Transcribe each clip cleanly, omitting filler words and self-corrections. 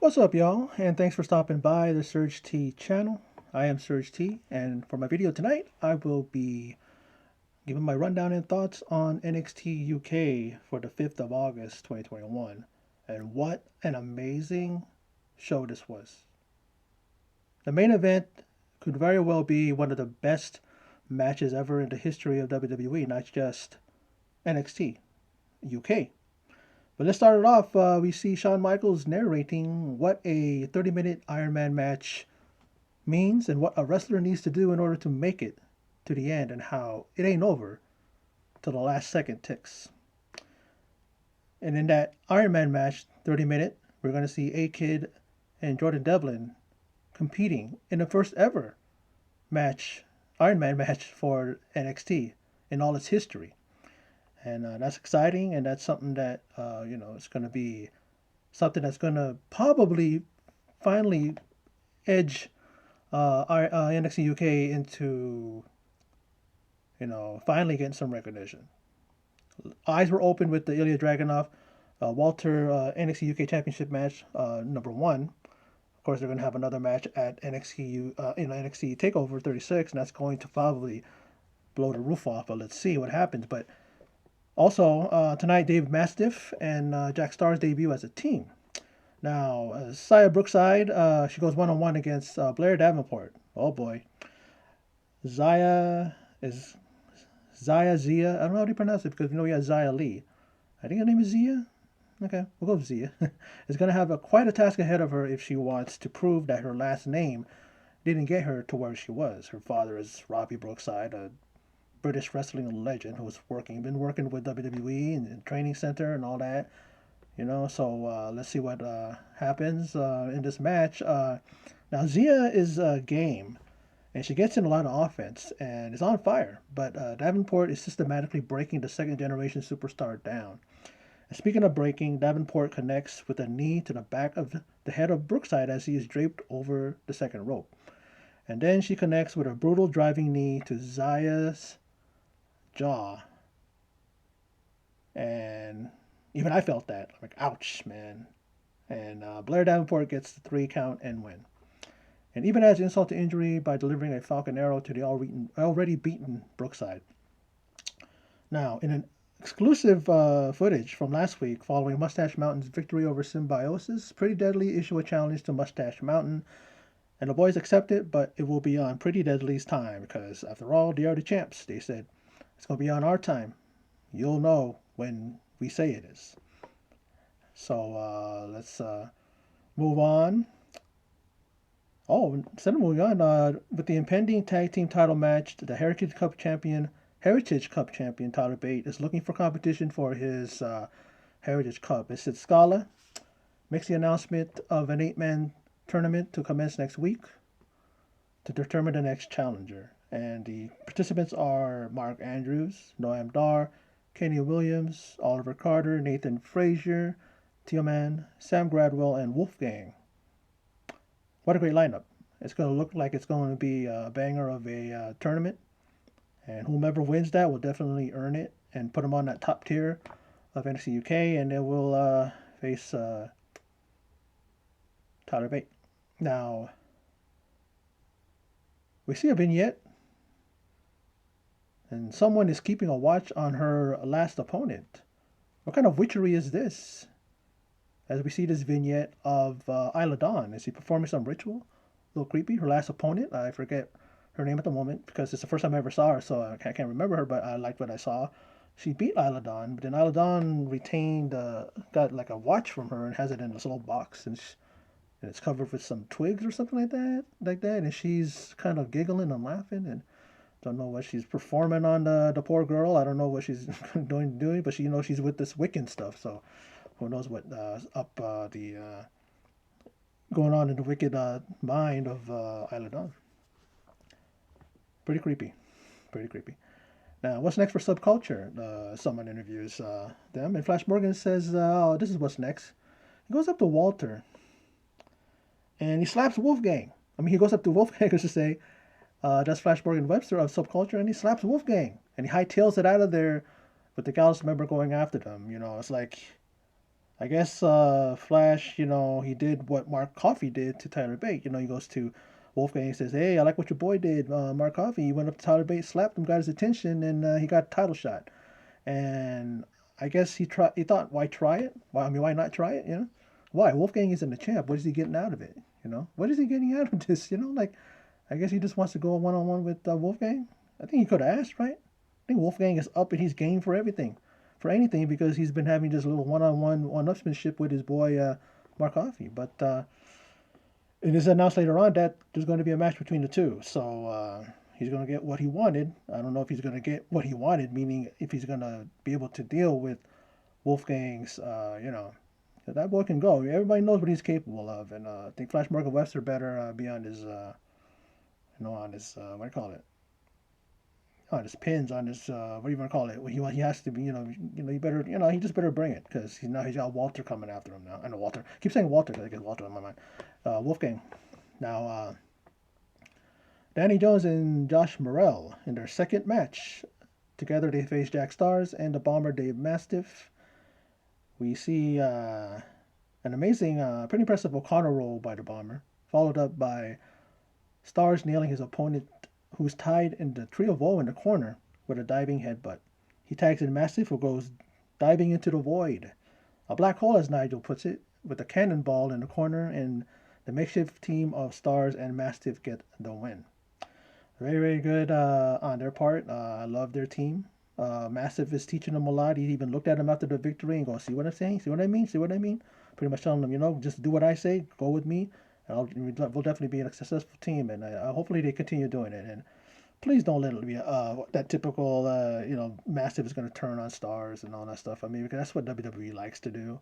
What's up, y'all? And thanks for stopping by the Surge T channel. I am Surge T, and for my video tonight, I will be giving my rundown and thoughts on NXT UK for the 5th of August 2021. And what an amazing show this was. The main event could very well be one of the best matches ever in the history of WWE, not just NXT UK. But let's start it off. We see Shawn Michaels narrating what a 30-minute Ironman match means and what a wrestler needs to do in order to make it to the end, and how it ain't over till the last second ticks. And in that Ironman match, 30-minute, we're going to see A-Kid and Jordan Devlin competing in the first ever Ironman match for NXT in all its history. And that's exciting, and that's something that it's going to be something that's going to probably finally edge NXT UK into finally getting some recognition. Eyes were open with the Ilya Dragunov Walter NXT UK Championship match number one. Of course, they're going to have another match at NXT Takeover 36, and that's going to probably blow the roof off. But let's see what happens. But also, tonight, Dave Mastiff and Jack Starr's debut as a team. Now, Xia Brookside, she goes one-on-one against Blair Davenport. Oh boy. Zia. I don't know how to pronounce it because we have Zia Lee. I think her name is Zia. Okay, we'll go with Zia. Is going to have quite a task ahead of her if she wants to prove that her last name didn't get her to where she was. Her father is Robbie Brookside, a British wrestling legend who's been working with WWE and the training center and all that, so let's see what happens in this match. Now Zia is game, and she gets in a lot of offense and is on fire, but Davenport is systematically breaking the second generation superstar down. And speaking of breaking, Davenport connects with a knee to the back of the head of Brookside as he is draped over the second rope. And then she connects with a brutal driving knee to Zia's jaw, and even I felt that. I'm like, ouch, man. And Blair Davenport gets the 3 count and win, and even adds insult to injury by delivering a Falcon Arrow to the already beaten Brookside. Now, in an exclusive footage from last week following Mustache Mountain's victory over Symbiosis, Pretty Deadly issue a challenge to Mustache Mountain, and the boys accept it, but it will be on Pretty Deadly's time because, after all, they are the champs. They said, it's going to be on our time. You'll know when we say it is. So let's move on. Oh, instead of moving on, with the impending tag team title match, the Heritage Cup champion Tyler Bate is looking for competition for his Heritage Cup. Sid Scala makes the announcement of an 8-man tournament to commence next week to determine the next challenger. And the participants are Mark Andrews, Normdahr, Kenny Williams, Oliver Carter, Nathan Frazier, Tillman, Sam Gradwell, and Wolfgang. What a great lineup. It's going to look like it's going to be a banger of a tournament. And whomever wins that will definitely earn it and put them on that top tier of NXT UK, and they will face Tyler Bate. Now, we see a vignette, and someone is keeping a watch on her last opponent. What kind of witchery is this? As we see this vignette of Isla Dawn. Is she performing some ritual? A little creepy. Her last opponent, I forget her name at the moment because it's the first time I ever saw her, so I can't remember her, but I liked what I saw. She beat Isla Dawn, but then Isla Dawn got like a watch from her and has it in this little box, and it's covered with some twigs or something like that, and she's kind of giggling and laughing, and don't know what she's performing on the poor girl. I don't know what she's doing, but she's with this Wiccan stuff, so who knows what going on in the wicked mind of Isla Dawn. Pretty creepy. Now, what's next for Subculture? Someone interviews them, and Flash Morgan says, oh, this is what's next. He goes up to Walter, and he slaps Wolfgang. He goes up to Wolfgang to say, that's Flash Morgan Webster of Subculture, and he slaps Wolfgang, and he hightails it out of there with the Gallus member going after them. It's like, I guess Flash, he did what Mark Coffey did to Tyler Bate. He goes to Wolfgang and says, "Hey, I like what your boy did, Mark Coffey." He went up to Tyler Bate, slapped him, got his attention, and he got a title shot. And I guess he thought, why try it? Why not try it? Why? Wolfgang isn't a champ. What is he getting out of it? What is he getting out of this? Like, I guess he just wants to go one on one with Wolfgang. I think he could have asked, right? I think Wolfgang is up and he's game for everything, for anything, because he's been having this little one-upsmanship with his boy Mark Coffey. But it is announced later on that there's going to be a match between the two. So he's going to get what he wanted. I don't know if he's going to get what he wanted, meaning if he's going to be able to deal with Wolfgang's, that boy can go. Everybody knows what he's capable of, and I think Flash Morgan Webster better be on his, on his, what do you call it? On his pins, on his, what do you want to call it? He has to be, he better, he just better bring it because he's got Walter coming after him now. I know Walter. I keep saying Walter because I get Walter on my mind. Wolfgang. Now, Danny Jones and Josh Morell in their second match. Together they face Jack Stars and the Bomber Dave Mastiff. We see an amazing, pretty impressive O'Connor roll by the Bomber, followed up by Stars nailing his opponent, who's tied in the Tree of Woe in the corner with a diving headbutt. He tags in Mastiff, who goes diving into the void. A black hole, as Nigel puts it, with a cannonball in the corner, and the makeshift team of Stars and Mastiff get the win. Very, very good on their part. I love their team. Mastiff is teaching them a lot. He even looked at him after the victory and goes, "See what I'm saying? See what I mean? See what I mean?" Pretty much telling them, just do what I say, go with me, and we'll definitely be a successful team. And hopefully they continue doing it. And please don't let it be that typical, Mastiff is going to turn on Stars and all that stuff. I mean, because that's what WWE likes to do.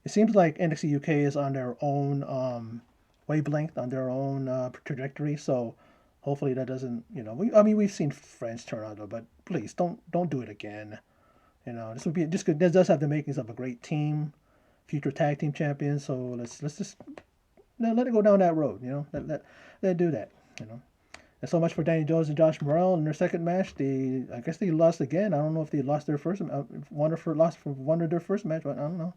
It seems like NXT UK is on their own wavelength, on their own trajectory. So hopefully that doesn't, we've seen friends turn on them, but please don't do it again. This would be just good. This does have the makings of a great team, future tag team champions. So let's just let it go down that road. Let it do that. And so much for Danny Jones and Josh Morell in their second match. I guess they lost again. I don't know if they lost their first, lost for one of their first match, but I don't know.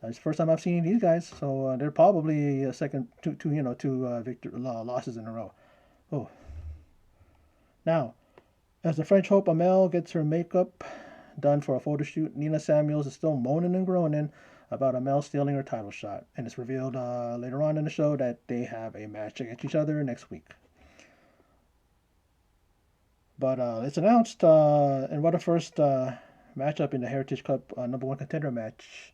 It's the first time I've seen these guys, so they're probably a second two losses in a row. Oh, now as the French Hope Amel gets her makeup done for a photo shoot, Nina Samuels is still moaning and groaning about Amel stealing her title shot, and it's revealed later on in the show that they have a match against each other next week. But it's announced, and what a first matchup in the Heritage Cup number one contender match.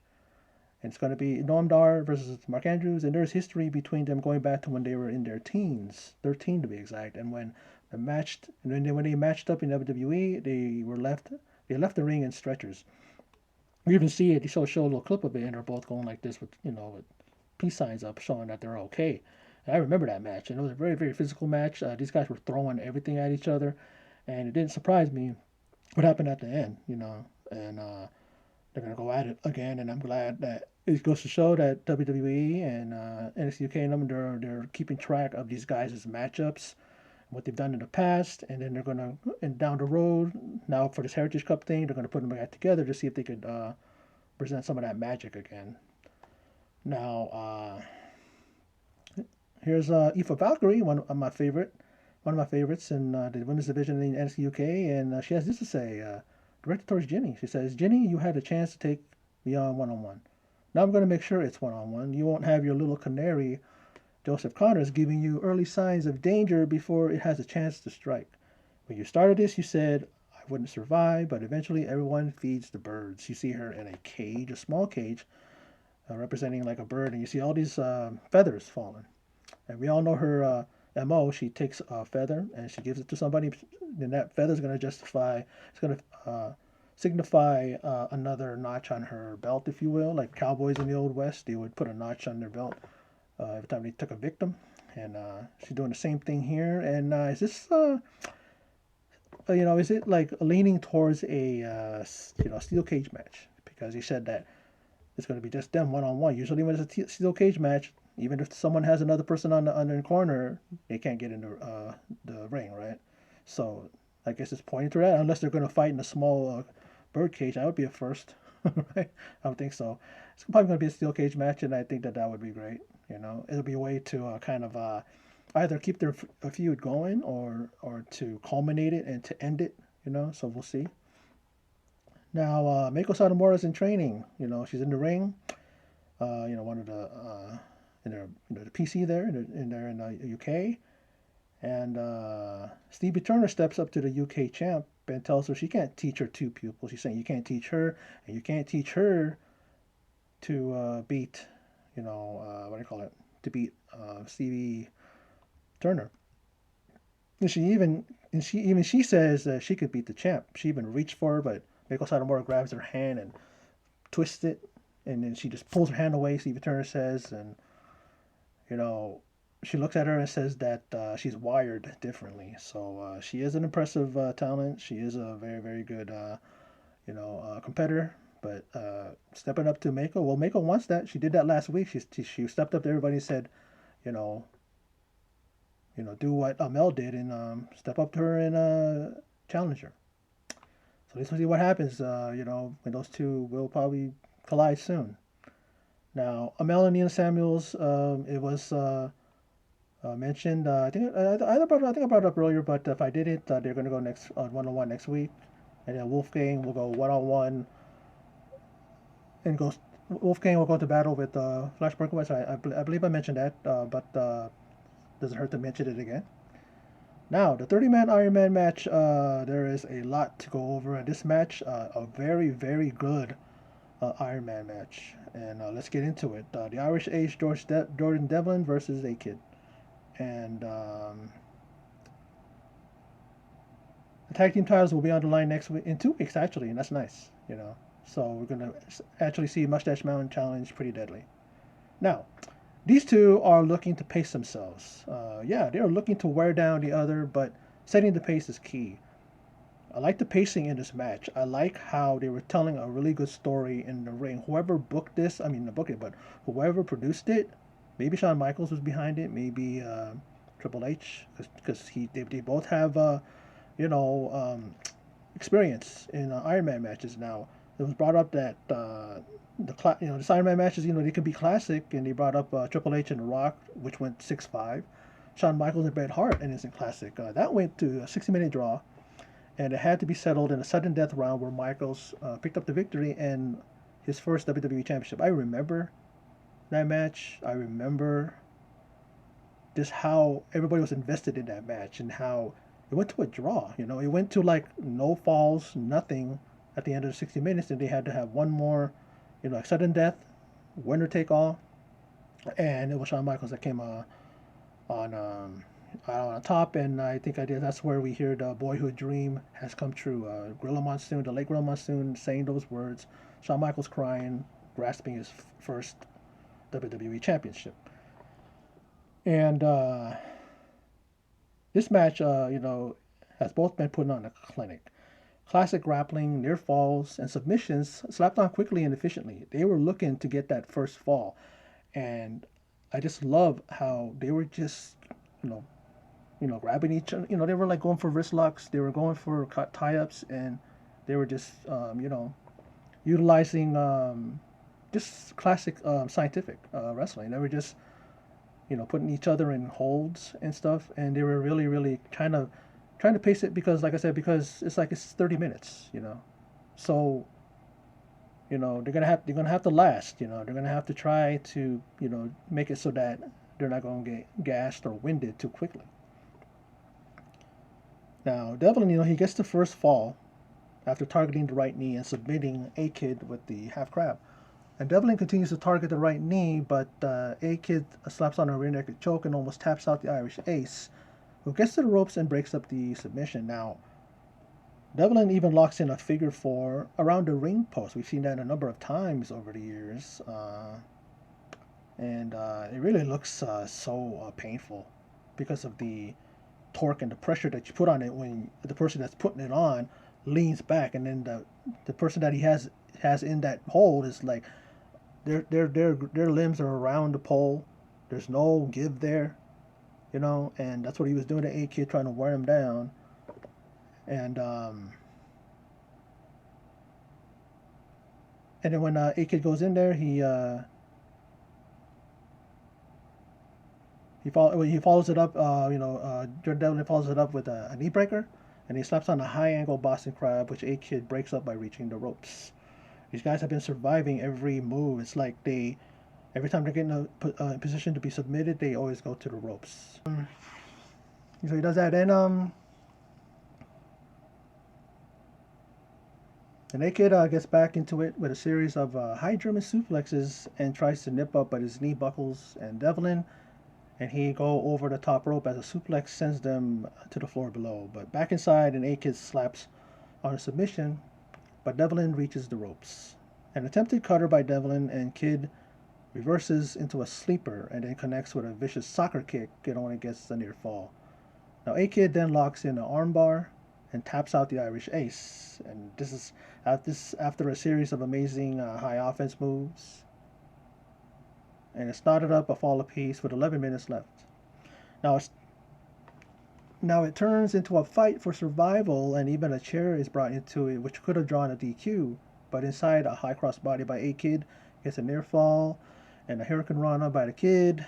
And it's going to be Normdahr versus Mark Andrews, and there's history between them going back to when they were in their teens, 13 to be exact. And when they matched up in WWE, they left the ring in stretchers. You even see it. They show a little clip of it, and they're both going like this with peace signs up, showing that they're okay. And I remember that match, and it was a very, very physical match. These guys were throwing everything at each other, and it didn't surprise me what happened at the end, and they're going to go at it again, and I'm glad that it goes to show that WWE and NXT UK and them, they're keeping track of these guys' matchups, what they've done in the past, and then they're going to, and down the road, now for this Heritage Cup thing, they're going to put them back together to see if they could present some of that magic again. Now, here's Aoife Valkyrie, one of my favorites in the women's division in NXT UK, and she has this to say, directed towards Ginny. She says, "Ginny, you had a chance to take me on one-on-one. Now I'm going to make sure it's one-on-one. You won't have your little canary, Joseph Connors, giving you early signs of danger before it has a chance to strike. When you started this, you said I wouldn't survive, but eventually everyone feeds the birds." You see her in a cage, a small cage, representing like a bird, and you see all these feathers falling. And we all know her MO. She takes a feather and she gives it to somebody, and that feather is going to it's going to signify another notch on her belt, if you will. Like cowboys in the Old West, they would put a notch on their belt every time they took a victim. And she's doing the same thing here. And is this, is it like leaning towards a, steel cage match? Because he said that it's going to be just them one-on-one. Usually when it's a steel cage match, even if someone has another person on the corner, they can't get into the ring, right? So I guess it's pointing to that, unless they're going to fight in a small bird cage. That would be a first. right? I don't think so. It's probably going to be a steel cage match, and I think that would be great. It'll be a way to kind of either keep their feud going or to culminate it and to end it. So we'll see. Now, Meiko Satomura's in training. She's in the ring. One of the in their the PC there in the UK. And Stevie Turner steps up to the UK champ and tells her she can't teach her two pupils. She's saying you can't teach her, and you can't teach her to beat, what do you call it? To beat Stevie Turner. And she says that she could beat the champ. She even reached for her, but Meiko Satomura grabs her hand and twists it, and then she just pulls her hand away. Stevie Turner says, and you know, she looks at her and says that she's wired differently. So she is an impressive talent. She is a very, very good, competitor. But stepping up to Mako, well, Mako wants that. She did that last week. She stepped up to everybody and said, you know, do what Mel did and step up to her and challenge her. So let's see what happens. When those two will probably collide soon. Now, Amel and Nina Samuels, it was mentioned. I think I brought it up earlier, but if I didn't, they're going to go next one-on-one next week, and then Wolfgang will go one-on-one, and goes. Wolfgang will go to battle with Flash Berkowitz. I believe I mentioned that, but doesn't hurt to mention it again. Now, the 30-man Ironman match, there is a lot to go over in this match. A very, very good Ironman match. And let's get into it. The Irish Ace Jordan Devlin versus A-Kid. And the tag team titles will be on the line next week, in 2 weeks actually, and that's nice, So we're going to actually see Mustache Mountain Challenge Pretty Deadly. Now, these two are looking to pace themselves. They're looking to wear down the other, but setting the pace is key. I like the pacing in this match. I like how they were telling a really good story in the ring. Whoever booked this, I mean, not booked it, but whoever produced it, maybe Shawn Michaels was behind it, maybe Triple H, because they both have, experience in Iron Man matches. Now, it was brought up that this Iron Man matches, they could be classic, and they brought up Triple H and The Rock, which went 6-5. Shawn Michaels and Bret Hart, and it's in classic. That went to a 60-minute draw, and it had to be settled in a sudden death round where Michaels picked up the victory and his first WWE Championship. I remember that match. I remember just how everybody was invested in that match and how it went to a draw. It went to like no falls, nothing at the end of the 60 minutes, and they had to have one more, like sudden death, winner take all, and it was Shawn Michaels that came on top, and I think that's where we hear the boyhood dream has come true. Gorilla Monsoon, the late Gorilla Monsoon, saying those words. Shawn Michaels crying, grasping his first WWE Championship. And this match, has both been put on a clinic. Classic grappling, near falls, and submissions slapped on quickly and efficiently. They were looking to get that first fall, and I just love how they were just, grabbing each other. They were like going for wrist locks. They were going for tie-ups, and they were just, utilizing just classic scientific wrestling. They were just, putting each other in holds and stuff, and they were really, really trying to pace it because, like I said, because it's 30 minutes, so they're gonna have to last. They're gonna have to try to make it so that they're not gonna get gassed or winded too quickly. Now, Devlin, he gets the first fall after targeting the right knee and submitting A-Kid with the half crab. And Devlin continues to target the right knee, but A-Kid slaps on a rear naked choke and almost taps out the Irish Ace, who gets to the ropes and breaks up the submission. Now, Devlin even locks in a figure 4 around the ring post. We've seen that a number of times over the years. And it really looks so painful because of the torque and the pressure that you put on it when the person that's putting it on leans back, and then the person that he has in that hold is like their limbs are around the pole. There's no give there, and that's what he was doing to A-Kid, trying to wear him down. And And then when A-Kid goes in there, he follows it up. Jordan Devlin follows it up with a knee breaker, and he slaps on a high angle Boston Crab, which A-Kid breaks up by reaching the ropes. These guys have been surviving every move. It's like every time they're getting in position to be submitted, they always go to the ropes. So he does that, and A-Kid gets back into it with a series of high German suplexes and tries to nip up, but his knee buckles, and Devlin and he go over the top rope as a suplex sends them to the floor below. But back inside, and A-Kid slaps on a submission, but Devlin reaches the ropes. An attempted cutter by Devlin, and Kid reverses into a sleeper and then connects with a vicious soccer kick. It only gets a near fall. Now A-Kid then locks in an armbar and taps out the Irish Ace. And this is after a series of amazing high offense moves. And it's knotted up a fall apiece with 11 minutes left. Now it turns into a fight for survival, and even a chair is brought into it, which could have drawn a DQ. But inside, a high crossbody by A-Kid gets a near fall, and a Hurricane Rana by the Kid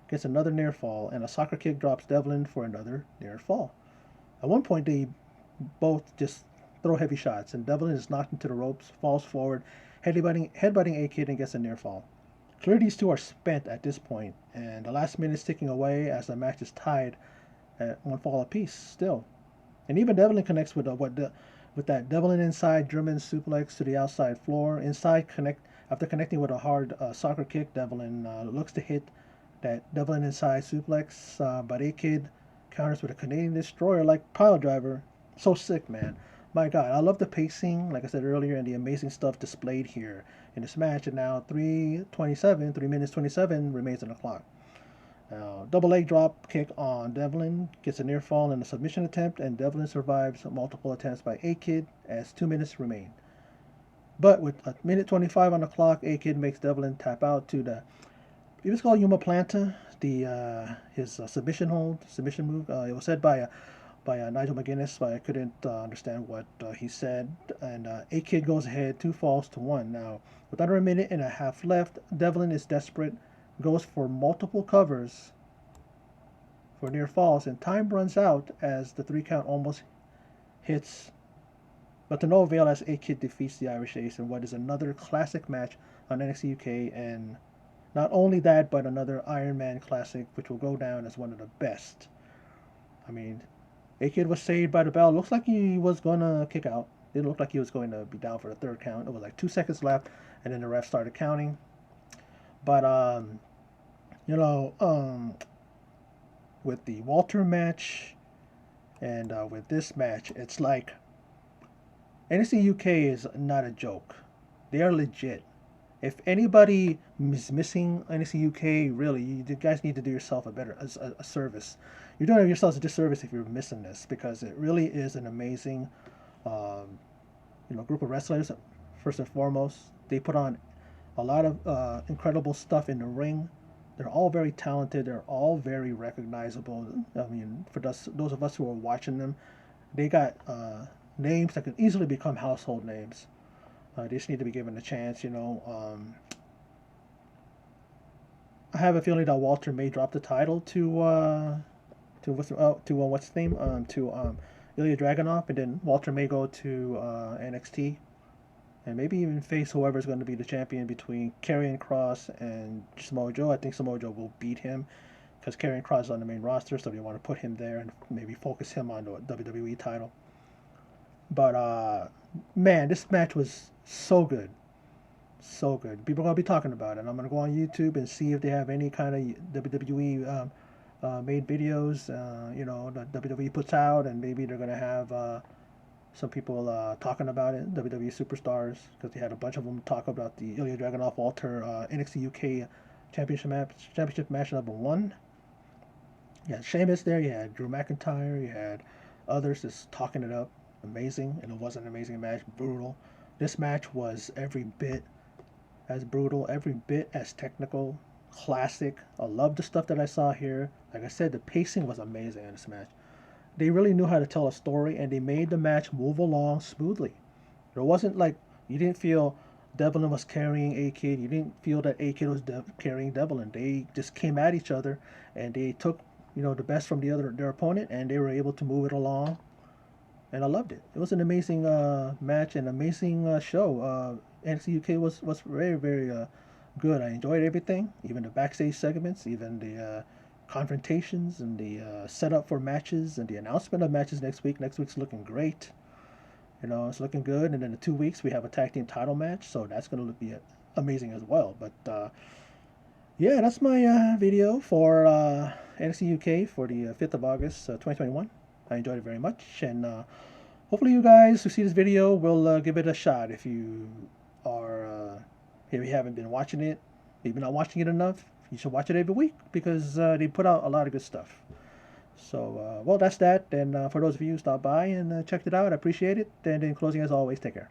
gets another near fall, and a soccer kick drops Devlin for another near fall. At one point, they both just throw heavy shots, and Devlin is knocked into the ropes, falls forward, headbutting A-Kid, and gets a near fall. Clearly, these two are spent at this point, and the last minute is ticking away as the match is tied at one fall apiece still. And even Devlin connects with that Devlin inside German suplex to the outside floor. After connecting with a hard soccer kick, Devlin looks to hit that Devlin inside suplex, but A-Kid counters with a Canadian Destroyer like pile driver. So sick, man. My God, I love the pacing, like I said earlier, and the amazing stuff displayed here in this match. And now 3 minutes 27 remains on the clock. Now, double leg drop kick on Devlin gets a near fall in a submission attempt, and Devlin survives multiple attempts by A-Kid as 2 minutes remain. But with a minute 25 on the clock, A-Kid makes Devlin tap out to it was called Yuma Planta, his submission move. It was said by Nigel McGuinness, but I couldn't understand what he said. And A-Kid goes ahead, 2 falls to 1. Now, with under a minute and a half left, Devlin is desperate, goes for multiple covers for near falls, and time runs out as the 3 count almost hits, but to no avail as A-Kid defeats the Irish Ace in what is another classic match on NXT UK, and not only that, but another Ironman classic, which will go down as one of the best. I mean, A-Kid was saved by the bell. Looks like he was going to kick out. Didn't look like he was going to be down for the 3rd count. It was like 2 seconds left, and then the ref started counting. But, with the Walter match and with this match, it's like NXT UK is not a joke. They are legit. If anybody is missing NXT UK, really, you guys need to do yourself a service. You're doing yourselves a disservice if you're missing this, because it really is an amazing, group of wrestlers. First and foremost, they put on a lot of incredible stuff in the ring. They're all very talented. They're all very recognizable. I mean, for those of us who are watching them, they got names that can easily become household names. They just need to be given a chance, I have a feeling that Walter may drop the title to what's his name? To Ilya Dragunov, and then Walter may go to NXT, and maybe even face whoever's going to be the champion between Karrion Kross and Samoa Joe. I think Samoa Joe will beat him because Karrion Kross is on the main roster, so they want to put him there and maybe focus him on the WWE title. But man, this match was so good. So good. People are going to be talking about it. I'm going to go on YouTube and see if they have any kind of WWE made videos, that WWE puts out, and maybe they're going to have some people talking about it, WWE superstars, because they had a bunch of them talk about the Ilya Dragunov Walter NXT UK championship match number 1. You had Sheamus there, you had Drew McIntyre, you had others just talking it up. Amazing, and it was an amazing match, brutal. This match was every bit as brutal, every bit as technical, classic. I love the stuff that I saw here. Like I said, the pacing was amazing in this match. They really knew how to tell a story, and they made the match move along smoothly. It wasn't like you didn't feel Devlin was carrying A-Kid. You didn't feel that A-Kid was carrying Devlin. They just came at each other, and they took, the best from their opponent, and they were able to move it along. And I loved it. It was an amazing match, and amazing show. NXT UK was very very good. I enjoyed everything, even the backstage segments, even the confrontations, and the setup for matches, and the announcement of matches next week. Next week's looking great. It's looking good. And in the 2 weeks, we have a tag team title match, so that's going to be amazing as well. But yeah, that's my video for NXT UK for the 5th of August, 2021. I enjoyed it very much, and hopefully you guys who see this video will give it a shot. If you are, if you haven't been watching it, maybe not watching it enough, you should watch it every week because they put out a lot of good stuff. So, well, that's that. And for those of you who stopped by and checked it out, I appreciate it. And in closing, as always, take care.